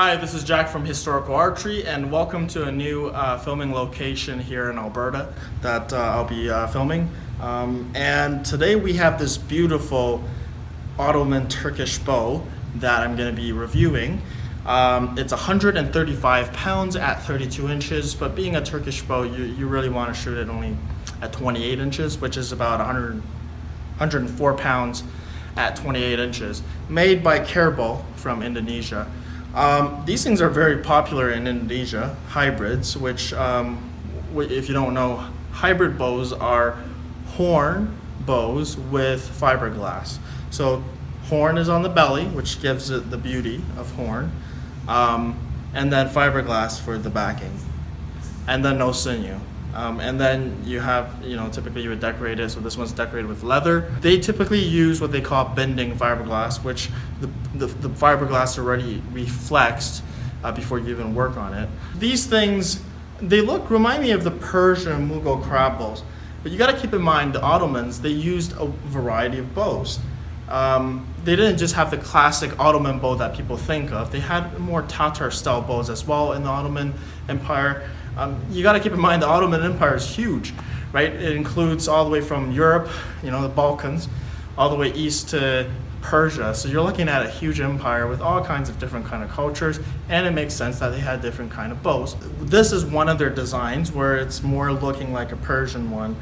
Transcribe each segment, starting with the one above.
Hi, this is Jack from Historical Archery, and welcome to a new filming location here in Alberta that I'll be filming. And today we have this beautiful Ottoman Turkish bow that I'm going to be reviewing. It's 135 pounds at 32 inches, but being a Turkish bow, you really want to shoot it only at 28 inches, which is about 104 pounds at 28 inches. Made by Carebows from Indonesia. These things are very popular in Indonesia, hybrids, which if you don't know, hybrid bows are horn bows with fiberglass. So horn is on the belly, which gives it the beauty of horn, and then fiberglass for the backing, and then no sinew. And then you have, typically you would decorate it, so this one's decorated with leather. They typically use what they call bending fiberglass, which the fiberglass already reflexed before you even work on it. These things, they remind me of the Persian Mughal Carebows, but you gotta keep in mind the Ottomans, they used a variety of bows. They didn't just have the classic Ottoman bow that people think of. They had more Tatar style bows as well in the Ottoman Empire. You got to keep in mind the Ottoman Empire is huge, right? It includes all the way from Europe, the Balkans, all the way east to Persia. So you're looking at a huge empire with all kinds of different kind of cultures, and it makes sense that they had different kind of bows. This is one of their designs where it's more looking like a Persian one,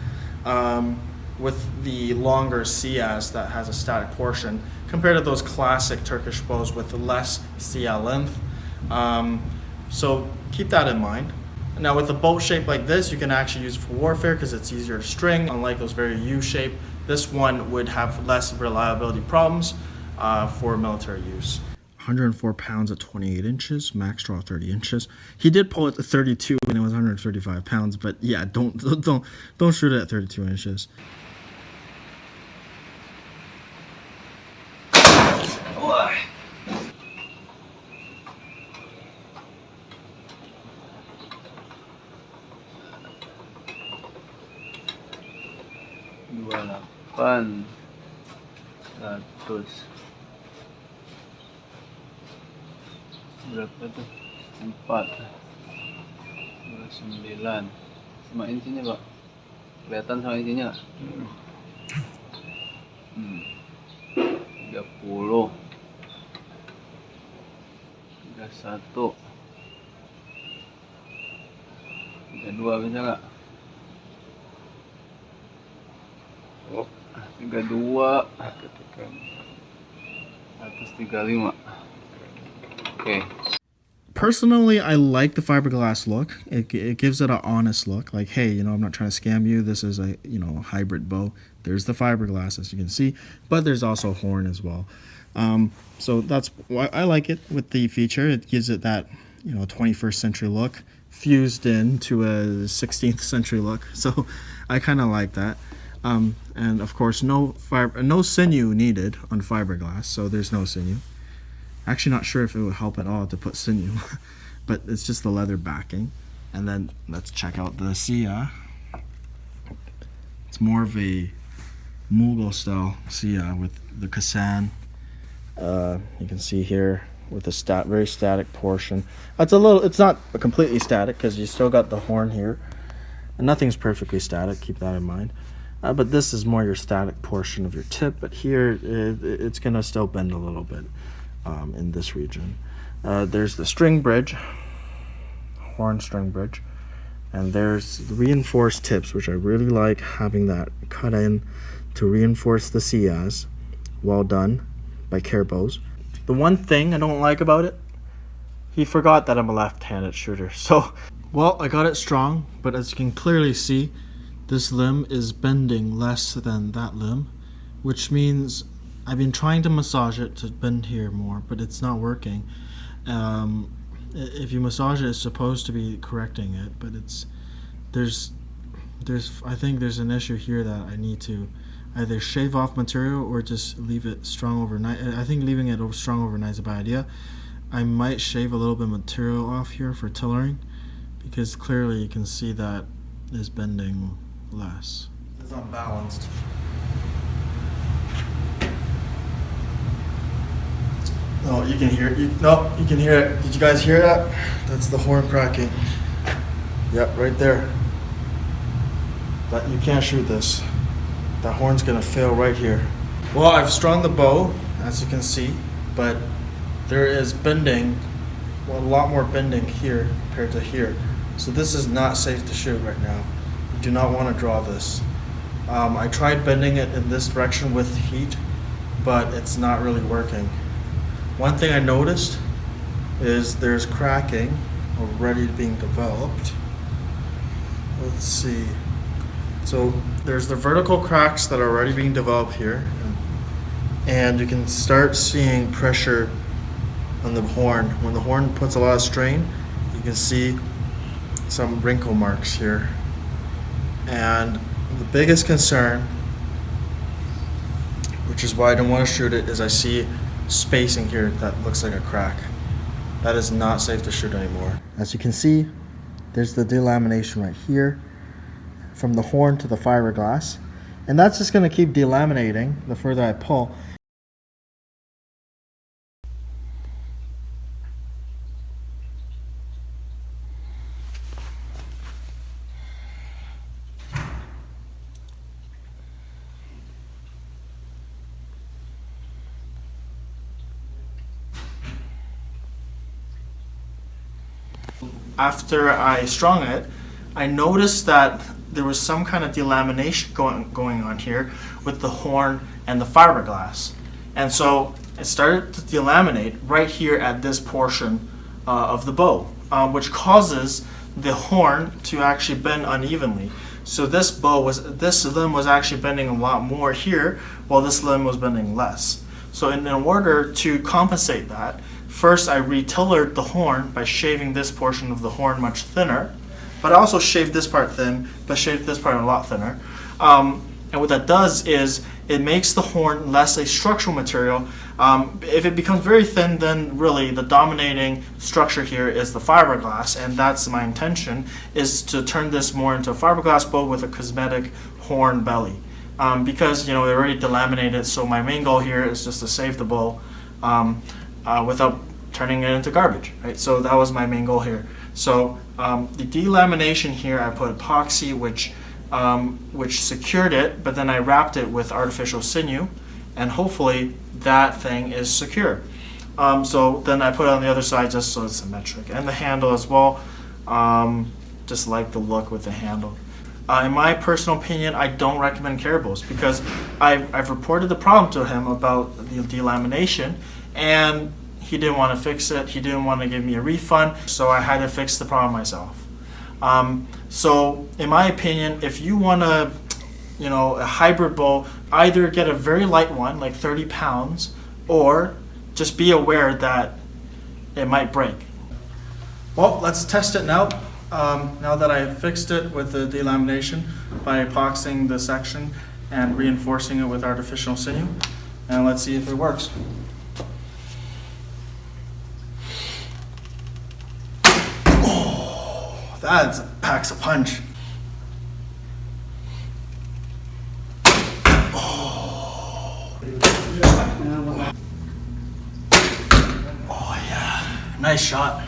with the longer siyas that has a static portion compared to those classic Turkish bows with less siya length. So keep that in mind. Now with a bow shape like this, you can actually use it for warfare because it's easier to string. Unlike those very U-shape, this one would have less reliability problems for military use. 104 pounds at 28 inches, max draw 30 inches. He did pull it to 32 and it was 135 pounds, but yeah, don't shoot it at 32 inches. Berapa tuh? 4 29 sama insinya Pak? Kelihatan sama insinya? 30 31 32 bisa nggak? 32 135. Okay. Personally, I like the fiberglass look. It gives it an honest look. Like, hey, I'm not trying to scam you. This is a hybrid bow. There's the fiberglass, as you can see, but there's also horn as well. So that's why I like it with the feature. It gives it that 21st century look fused into a 16th century look. So I kind of like that. And of course, no sinew needed on fiberglass. So there's no sinew. Actually not sure if it would help at all to put sinew, but it's just the leather backing. And then let's check out the siya. It's more of a Mughal style siya with the kasan. You can see here with a very static portion. It's not completely static because you still got the horn here. And nothing's perfectly static, keep that in mind. But this is more your static portion of your tip, but here it's gonna still bend a little bit. In this region. There's the string bridge, horn string bridge, and there's the reinforced tips, which I really like having that cut in to reinforce the siyas. Well done by Carebows. The one thing I don't like about it, he forgot that I'm a left-handed shooter. So, well, I got it strong, but as you can clearly see, this limb is bending less than that limb, which means I've been trying to massage it to bend here more, but it's not working. If you massage it, it's supposed to be correcting it, but I think there's an issue here that I need to either shave off material or just leave it strong overnight. I think leaving it strong overnight is a bad idea. I might shave a little bit of material off here for tillering, because clearly you can see that is bending less. It's unbalanced. Oh, you can hear it. You can hear it. Did you guys hear that? That's the horn cracking. Yep, right there. But you can't shoot this. The horn's gonna fail right here. Well, I've strung the bow, as you can see, but there is bending, well, a lot more bending here compared to here. So this is not safe to shoot right now. You do not want to draw this. I tried bending it in this direction with heat, but it's not really working. One thing I noticed is there's cracking already being developed. Let's see. So there's the vertical cracks that are already being developed here, and you can start seeing pressure on the horn. When the horn puts a lot of strain, you can see some wrinkle marks here. And the biggest concern, which is why I don't want to shoot it, is I see spacing here that looks like a crack. That is not safe to shoot anymore. As you can see, there's the delamination right here from the horn to the fiberglass, and that's just going to keep delaminating the further I pull. After I strung it, I noticed that there was some kind of delamination going on here with the horn and the fiberglass. And so it started to delaminate right here at this portion of the bow, which causes the horn to actually bend unevenly. So this limb was actually bending a lot more here, while this limb was bending less. So in order to compensate that, first I retillered the horn by shaving this portion of the horn much thinner, but I also shaved this part thin, but shaved this part a lot thinner. And what that does is it makes the horn less a structural material. If it becomes very thin, then really the dominating structure here is the fiberglass, and that's my intention, is to turn this more into a fiberglass bow with a cosmetic horn belly. Because they already delaminated, so my main goal here is just to save the bow without turning it into garbage, right? So that was my main goal here. So the delamination here, I put epoxy, which secured it, but then I wrapped it with artificial sinew, and hopefully that thing is secure. So then I put it on the other side just so it's symmetric, and the handle as well. Just like the look with the handle. In my personal opinion, I don't recommend Carebows because I've reported the problem to him about the delamination, and he didn't want to fix it. He didn't want to give me a refund, so I had to fix the problem myself. So in my opinion, if you want a hybrid bow, either get a very light one, like 30 pounds, or just be aware that it might break. Well, let's test it now. Now that I've fixed it with the delamination by epoxying the section and reinforcing it with artificial sinew, and let's see if it works. Oh, that packs a punch. Oh yeah, nice shot.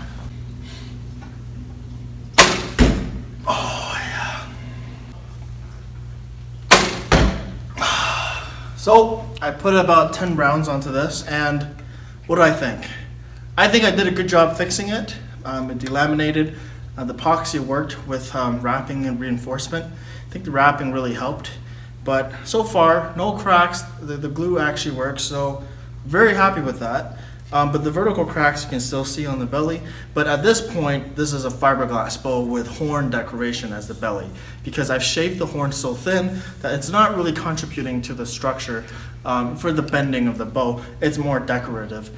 So I put about 10 rounds onto this, and what do I think? I think I did a good job fixing it. It delaminated. The epoxy worked with wrapping and reinforcement. I think the wrapping really helped. But so far, no cracks. The glue actually works, so very happy with that. But the vertical cracks you can still see on the belly. But at this point, this is a fiberglass bow with horn decoration as the belly, because I've shaved the horn so thin that it's not really contributing to the structure for the bending of the bow. It's more decorative.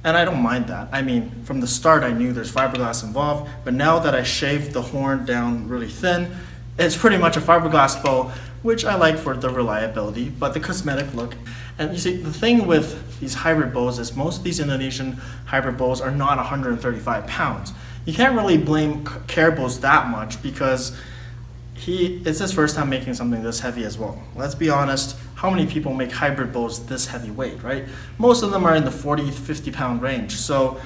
And I don't mind that. I mean, from the start I knew there's fiberglass involved, but now that I shaved the horn down really thin, it's pretty much a fiberglass bow, which I like for the reliability, but the cosmetic look. And you see, the thing with these hybrid bows is most of these Indonesian hybrid bows are not 135 pounds. You can't really blame Carebows that much because it's his first time making something this heavy as well. Let's be honest, how many people make hybrid bows this heavyweight, right? Most of them are in the 40, 50 pound range. So,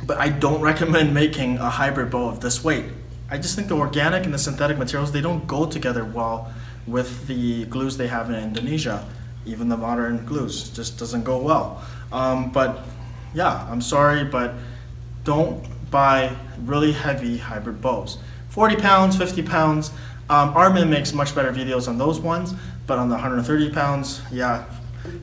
but I don't recommend making a hybrid bow of this weight. I just think the organic and the synthetic materials, they don't go together well with the glues they have in Indonesia. Even the modern glues just doesn't go well. But yeah, I'm sorry, but don't buy really heavy hybrid bows. 40 pounds, 50 pounds. Armin makes much better videos on those ones, but on the 130 pounds, yeah,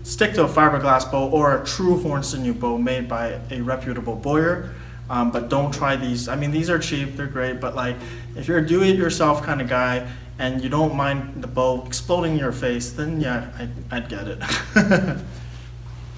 stick to a fiberglass bow or a true horn sinew bow made by a reputable bowyer. But don't try these. I mean, these are cheap, they're great, but like if you're a do-it-yourself kind of guy and you don't mind the bow exploding in your face, then yeah, I'd get it.